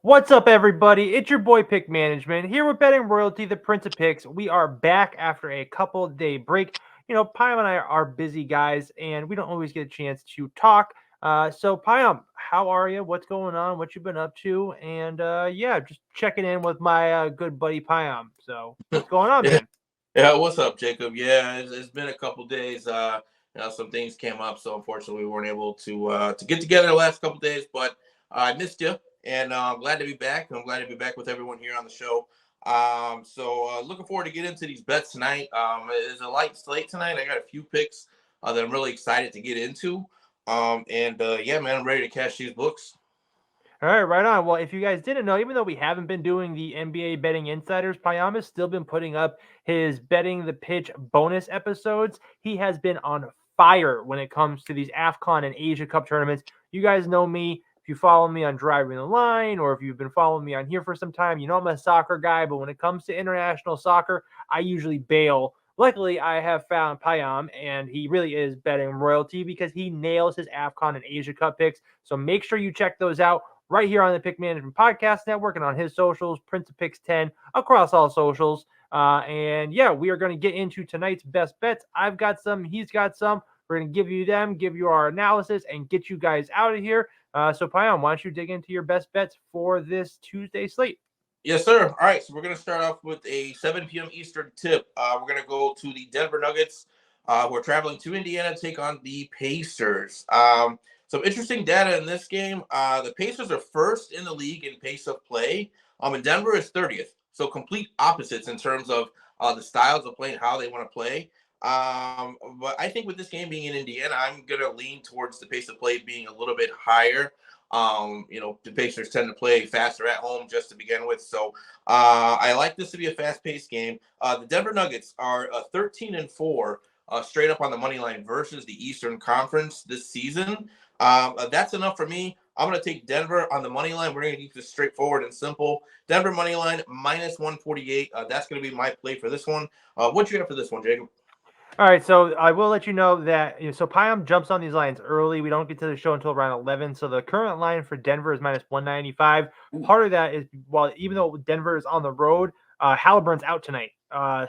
What's up, everybody? It's your boy Pick Management here with Betting Royalty, the Prince of Picks. We are back after a couple-day break. Payam and I are busy guys, and we don't always get a chance to talk. So, Payam, how are you? What's going on? What you been up to? And yeah, just checking in with my good buddy Payam. So, what's going on, Yeah, man? yeah. What's up, Jacob? Yeah, it's been a couple days. Some things came up, so unfortunately we weren't able to get together the last couple days. But I missed you, and I'm glad to be back. I'm glad to be back with everyone here on the show. Looking forward to get into these bets tonight. It's a light slate tonight. I got a few picks that I'm really excited to get into. Yeah, man, I'm ready to cash these books. All right, right on. Well, if you guys didn't know, even though we haven't been doing the NBA betting insiders, Payam has still been putting up his betting the pitch bonus episodes. He has been on fire when it comes to these AFCON and Asia Cup tournaments. You guys know me. If you follow me on Driving the Line or if you've been following me on here for some time, you know I'm a soccer guy, but when it comes to international soccer, I usually bail. Luckily, I have found Payam, and he really is betting royalty because he nails his AFCON and Asia Cup picks. So make sure you check those out right here on the Pick Management Podcast Network and on his socials, Prince of Picks 10 across all socials. And yeah, we are going to get into tonight's best bets. I've got some, he's got some. We're going to give you them, give you our analysis, and get you guys out of here. So, Payam, why don't you dig into your best bets for this Tuesday slate? Yes, sir. All right, so we're going to start off with a 7 p.m. Eastern tip. We're going to go to the Denver Nuggets. We're traveling to Indiana to take on the Pacers. Some interesting data in this game. The Pacers are first in the league in pace of play, and Denver is 30th. So complete opposites in terms of the styles of play and how they want to play. But I think with this game being in Indiana, I'm going to lean towards the pace of play being a little bit higher. The Pacers tend to play faster at home just to begin with. So I like this to be a fast-paced game. The Denver Nuggets are 13-4 straight up on the money line versus the Eastern Conference this season. That's enough for me. I'm going to take Denver on the money line. We're going to keep this straightforward and simple. Denver money line minus 148. That's going to be my play for this one. What do you have for this one, Jacob? All right, so I will let you know that so Payam jumps on these lines early. We don't get to the show until around 11. So the current line for Denver is minus 195. Part of that is even though Denver is on the road, Halliburton's out tonight.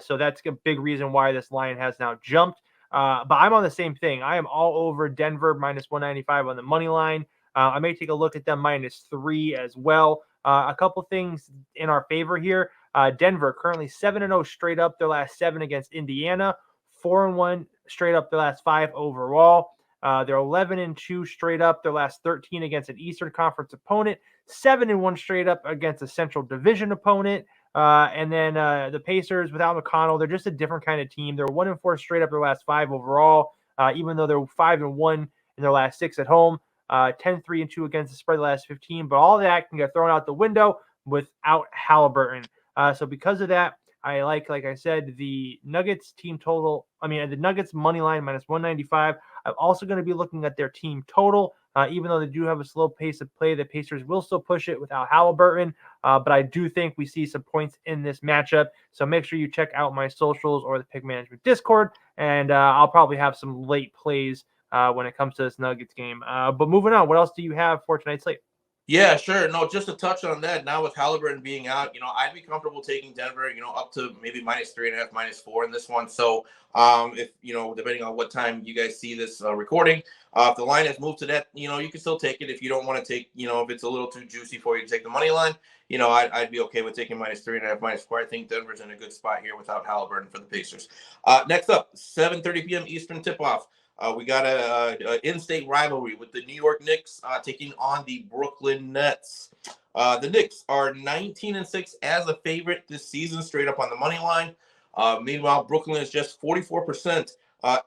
So that's a big reason why this line has now jumped. But I'm on the same thing. I am all over Denver minus 195 on the money line. I may take a look at them minus 3 as well. A couple things in our favor here. Denver currently 7-0 straight up their last 7 against Indiana. 4-1 straight up their last 5 overall. They're 11-2 straight up their last 13 against an Eastern Conference opponent. 7-1 straight up against a Central Division opponent. And then the Pacers without McConnell, they're just a different kind of team. They're 1-4 straight up their last 5 overall. Even though they're 5-1 in their last 6 at home. 10-3-2 against the spread the last 15. But all that can get thrown out the window without Halliburton. So because of that, I like I said, the Nuggets team total. The Nuggets money line minus 195. I'm also going to be looking at their team total. Even though they do have a slow pace of play, the Pacers will still push it without Halliburton. But I do think we see some points in this matchup. So make sure you check out my socials or the Pick Management Discord. And I'll probably have some late plays when it comes to this Nuggets game. But moving on, what else do you have for tonight's slate? Yeah, sure. No, just to touch on that, now with Halliburton being out, I'd be comfortable taking Denver, up to maybe minus 3.5, minus 4 in this one. So, if, depending on what time you guys see this recording, if the line has moved to that, you can still take it. If you don't want to take, if it's a little too juicy for you to take the money line, I'd be okay with taking minus 3.5, minus 4. I think Denver's in a good spot here without Halliburton for the Pacers. Next up, 7:30 p.m. Eastern tip-off. We got a in-state rivalry with the New York Knicks taking on the Brooklyn Nets. The Knicks are 19-6 as a favorite this season, straight up on the money line. Meanwhile, Brooklyn is just 44%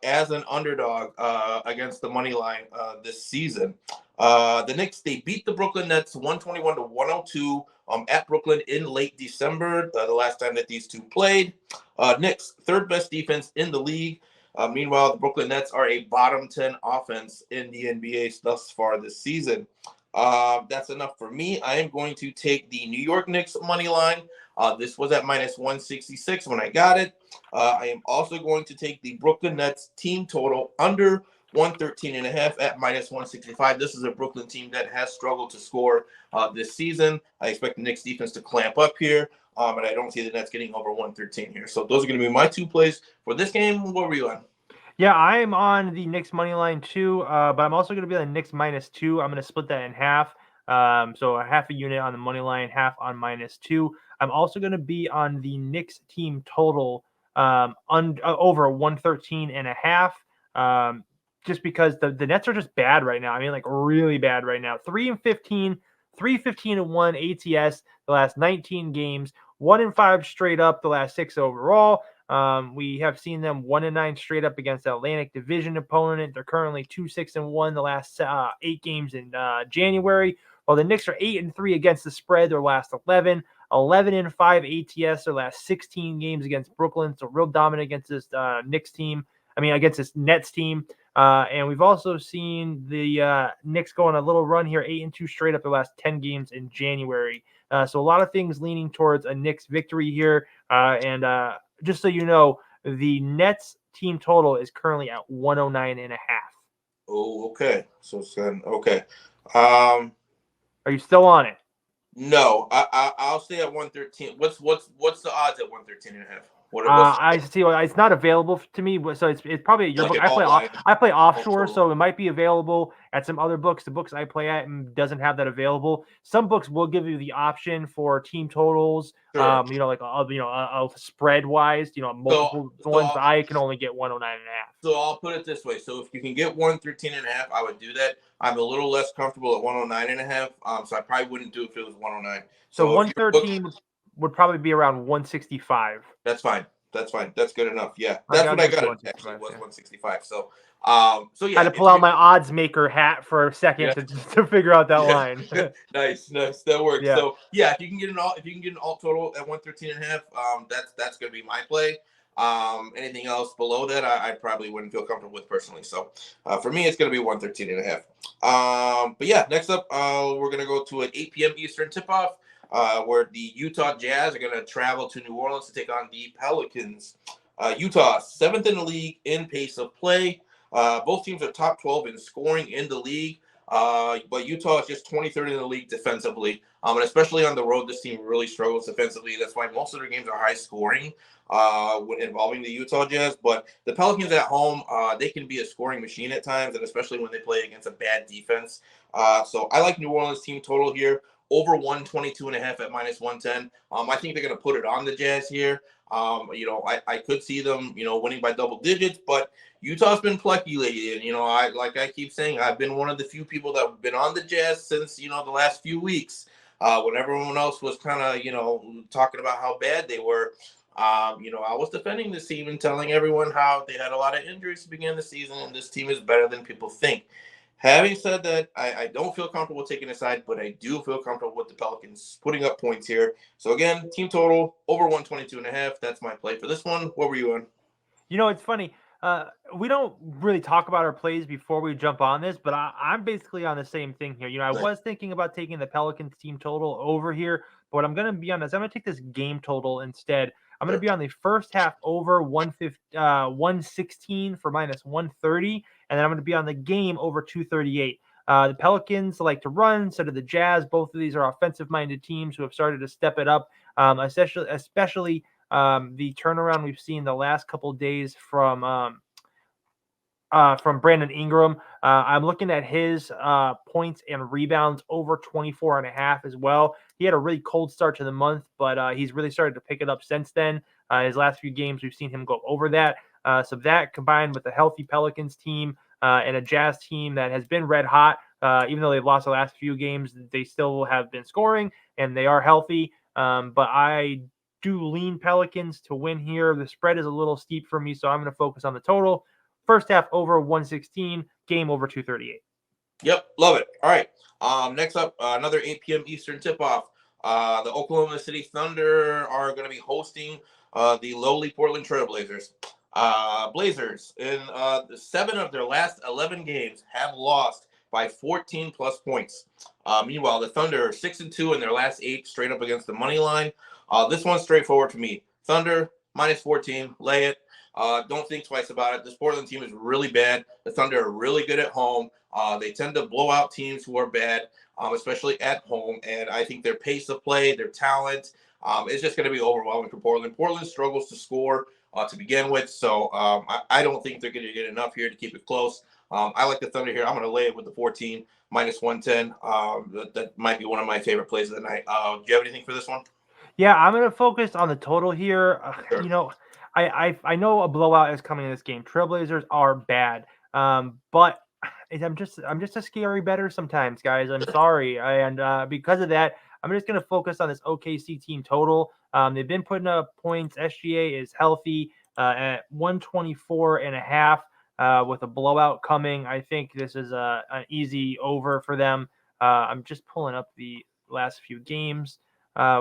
as an underdog against the money line this season. The Knicks, they beat the Brooklyn Nets 121-102 at Brooklyn in late December, the last time that these two played. Knicks, third best defense in the league. Meanwhile, the Brooklyn Nets are a bottom 10 offense in the NBA thus far this season. That's enough for me. I am going to take the New York Knicks money line. This was at minus 166 when I got it. I am also going to take the Brooklyn Nets team total under 113.5 at -165. This is a Brooklyn team that has struggled to score this season. I expect the Knicks defense to clamp up here, and I don't see the Nets getting over 113 here. So those are going to be my 2 plays for this game. What were you on? Yeah, I am on the Knicks money line too, but I'm also going to be on the Knicks -2. I'm going to split that in half. So a half a unit on the money line, half on -2. I'm also going to be on the Knicks team total over 113.5. Just because the Nets are just bad right now. I mean, like really bad right now. 3-15, 3-15-1 ATS the last 19 games, 1-5 straight up the last 6 overall. We have seen them 1-9 straight up against the Atlantic Division opponent. They're currently 2-6-1 the last 8 games in January. While the Knicks are 8-3 against the spread their last 11, 11-5 ATS their last 16 games against Brooklyn. So real dominant against this Knicks team. I mean, against this Nets team. And we've also seen the Knicks go on a little run here, 8-2 straight up the last 10 games in January. So a lot of things leaning towards a Knicks victory here. And just so you know, the Nets team total is currently at 109.5. Oh, okay. So okay. Are you still on it? No, I'll stay at 113. What's the odds at 113.5? I see. It's not available to me, so it's probably at your book. I play offshore, so it might be available at some other books. The books I play at doesn't have that available. Some books will give you the option for team totals. Sure. Like spread wise, multiple ones. But I can only get 109.5. So I'll put it this way: so if you can get 113.5, I would do that. I'm a little less comfortable at 109.5. So I probably wouldn't do it if it was 109. So 113 would probably be around 165. That's fine. That's good enough. Yeah, that's what I got. It actually was 165. So yeah. I had to pull out my odds maker hat for a second to figure out that line. Nice. That works. Yeah. So yeah, if you can get an alt total at 113.5, that's gonna be my play. Anything else below that, I probably wouldn't feel comfortable with personally. So for me, it's gonna be 113.5. But yeah, next up, we're gonna go to an 8 p.m. Eastern tip-off. Where the Utah Jazz are going to travel to New Orleans to take on the Pelicans. Utah, 7th in the league in pace of play. Both teams are top 12 in scoring in the league. But Utah is just 23rd in the league defensively. And especially on the road, this team really struggles defensively. That's why most of their games are high scoring involving the Utah Jazz. But the Pelicans at home, they can be a scoring machine at times, and especially when they play against a bad defense. So I like New Orleans team total here. Over 122.5 at -110. I think they're going to put it on the Jazz here. I could see them, winning by double digits, but Utah's been plucky lately. And, I keep saying, I've been one of the few people that have been on the Jazz since, the last few weeks, when everyone else was kind of, talking about how bad they were. I was defending this team and telling everyone how they had a lot of injuries to begin the season, and this team is better than people think. Having said that, I don't feel comfortable taking a side, but I do feel comfortable with the Pelicans putting up points here. So again, team total over 122.5. That's my play for this one. What were you on? It's funny. We don't really talk about our plays before we jump on this, but I'm basically on the same thing here. I was thinking about taking the Pelicans team total over here, but what I'm going to be on is I'm going to take this game total instead. I'm going to be on the first half over 116 for -130, and then I'm going to be on the game over 238. The Pelicans like to run, so do the Jazz. Both of these are offensive-minded teams who have started to step it up, especially the turnaround we've seen the last couple of days from Brandon Ingram. I'm looking at his points and rebounds over 24.5 as well. He had a really cold start to the month, but he's really started to pick it up since then. His last few games, we've seen him go over that. So that combined with a healthy Pelicans team and a Jazz team that has been red hot, even though they've lost the last few games, they still have been scoring and they are healthy. But I do lean Pelicans to win here. The spread is a little steep for me, so I'm going to focus on the total. First half over 116, game over 238. Yep, love it. All right. Next up, another 8 p.m. Eastern tip-off. The Oklahoma City Thunder are going to be hosting the lowly Portland Trailblazers. Blazers, in 7 of their last 11 games, have lost by 14-plus points. Meanwhile, the Thunder are 6-2 in their last 8 straight up against the money line. This one's straightforward for me. Thunder, -14, lay it. Don't think twice about it. This Portland team is really bad. The Thunder are really good at home. They tend to blow out teams who are bad, especially at home. And I think their pace of play, their talent, is just going to be overwhelming for Portland. Portland struggles to score to begin with, so I don't think they're going to get enough here to keep it close. I like the Thunder here. I'm going to lay it with the 14 minus 110. That might be one of my favorite plays of the night. Do you have anything for this one? Yeah, I'm going to focus on the total here. Sure. You know, I know a blowout is coming in this game. Trailblazers are bad, but I'm just a scary better sometimes, guys. I'm sorry, and because of that, I'm just going to focus on this OKC team total. They've been putting up points. SGA is healthy at 124.5 with a blowout coming. I think this is an easy over for them. I'm just pulling up the last few games.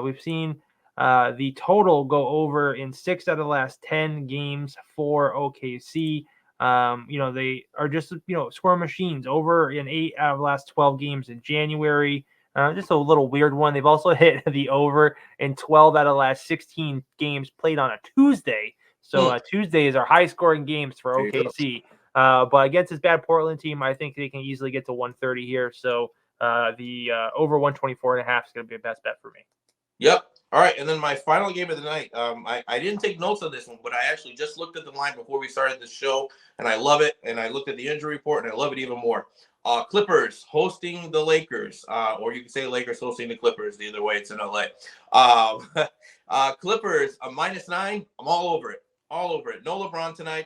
We've seen the total go over in 6 out of the last 10 games for OKC. They are just, scoring machines over in 8 out of the last 12 games in January. Just a little weird one. They've also hit the over in 12 out of the last 16 games played on a Tuesday. So Tuesdays are high scoring games for OKC. But against this bad Portland team, I think they can easily get to 130 here. So the over 124.5 is going to be the best bet for me. Yep. All right. And then my final game of the night. I didn't take notes on this one, but I actually just looked at the line before we started the show, and I love it. And I looked at the injury report, and I love it even more. Clippers hosting the Lakers, or you can say Lakers hosting the Clippers. Either way, it's in LA. Clippers -9. I'm all over it. All over it. No LeBron tonight.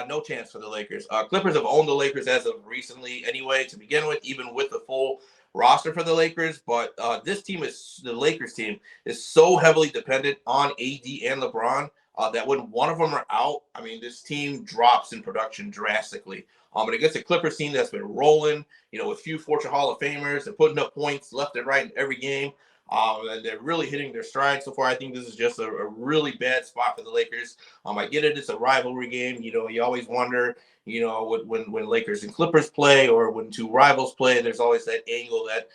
No chance for the Lakers. Clippers have owned the Lakers as of recently anyway, to begin with, even with the full roster for the Lakers. But the Lakers team is so heavily dependent on AD and LeBron that when one of them are out, I mean, this team drops in production drastically. But against a Clippers team that's been rolling, with few future Hall of Famers and putting up points left and right in every game. And they're really hitting their stride so far. I think this is just a really bad spot for the Lakers. I get it. It's a rivalry game. You always wonder, when Lakers and Clippers play or when two rivals play, there's always that angle that,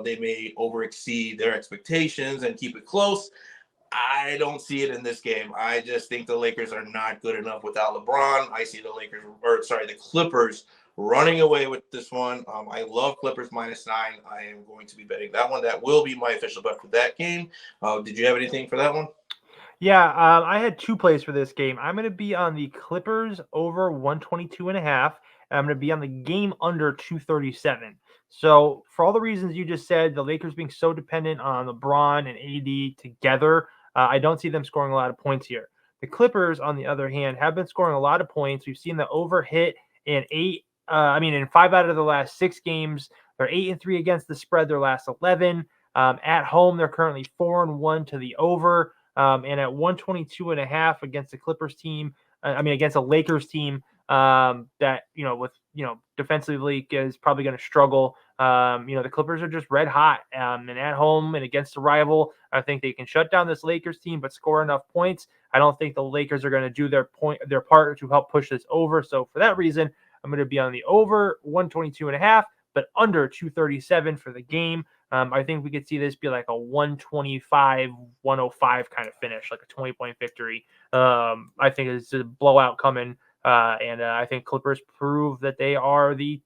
they may overexceed their expectations and keep it close. I don't see it in this game. I just think the Lakers are not good enough without LeBron. I see the Clippers running away with this one. I love Clippers -9. I am going to be betting that one. That will be my official bet for that game. Did you have anything for that one? Yeah, I had 2 plays for this game. I'm going to be on the Clippers over 122.5. And I'm going to be on the game under 237. So for all the reasons you just said, the Lakers being so dependent on LeBron and AD together, I don't see them scoring a lot of points here. The Clippers, on the other hand, have been scoring a lot of points. We've seen the over hit in in 5 out of the last 6 games. They're 8-3 against the spread their last 11. At home, they're currently 4-1 to the over. And at 122.5 against the Clippers team, against a Lakers team that, defensively is probably going to struggle. The Clippers are just red hot, and at home and against a rival, I think they can shut down this Lakers team, but score enough points. I don't think the Lakers are going to do their part to help push this over. So for that reason, I'm going to be on the over 122.5, but under 237 for the game. I think we could see this be like a 125-105 kind of finish, like a 20-point victory. I think it's a blowout coming, and I think Clippers prove that they are the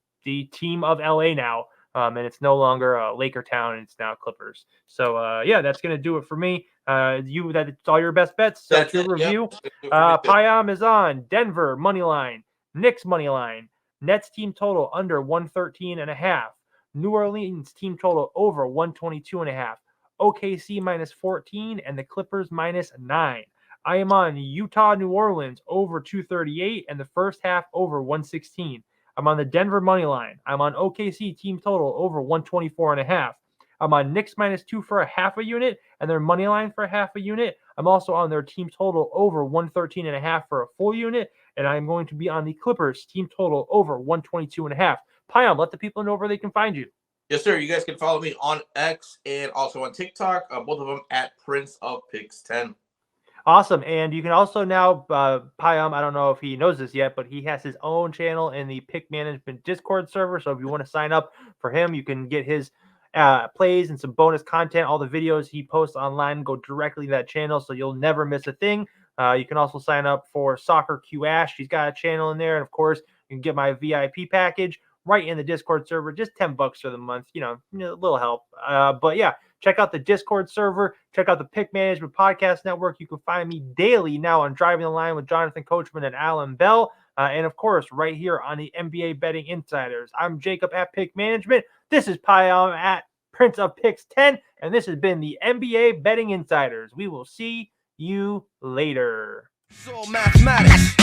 team of LA now, and it's no longer Laker Town, and it's now Clippers. So that's going to do it for me. That's all your best bets. So That's your it. review. Yep. Payam is on Denver money line, Knicks money line, Nets team total under 113.5. New Orleans team total over 122.5. OKC -14 and the Clippers -9. I am on Utah New Orleans over 238 and the first half over 116. I'm on the Denver money line. I'm on OKC team total over 124.5. I'm on Knicks -2 for a half a unit and their money line for a half a unit. I'm also on their team total over 113.5 for a full unit, and I'm going to be on the Clippers team total over 122.5. Payam, let the people know where they can find you. Yes, sir. You guys can follow me on X and also on TikTok, both of them at PrinceofPicks10. Awesome. And you can also now, Payam, I don't know if he knows this yet, but he has his own channel in the Pick Management Discord server. So if you want to sign up for him, you can get his plays and some bonus content. All the videos he posts online go directly to that channel, so you'll never miss a thing. You can also sign up for Soccer Q Ash. He's got a channel in there. And of course, you can get my VIP package right in the Discord server, just $10 for the month, a little help. But yeah, check out the Discord server. Check out the Pick Management Podcast Network. You can find me daily now on Driving the Line with Jonathan Coachman and Alan Bell. And of course, right here on the NBA Betting Insiders. I'm Jacob at Pick Management. This is Payam at PrinceofPicks10. And this has been the NBA Betting Insiders. We will see you later. It's all mathematics.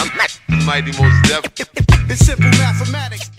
Mighty most definitely. It's simple mathematics.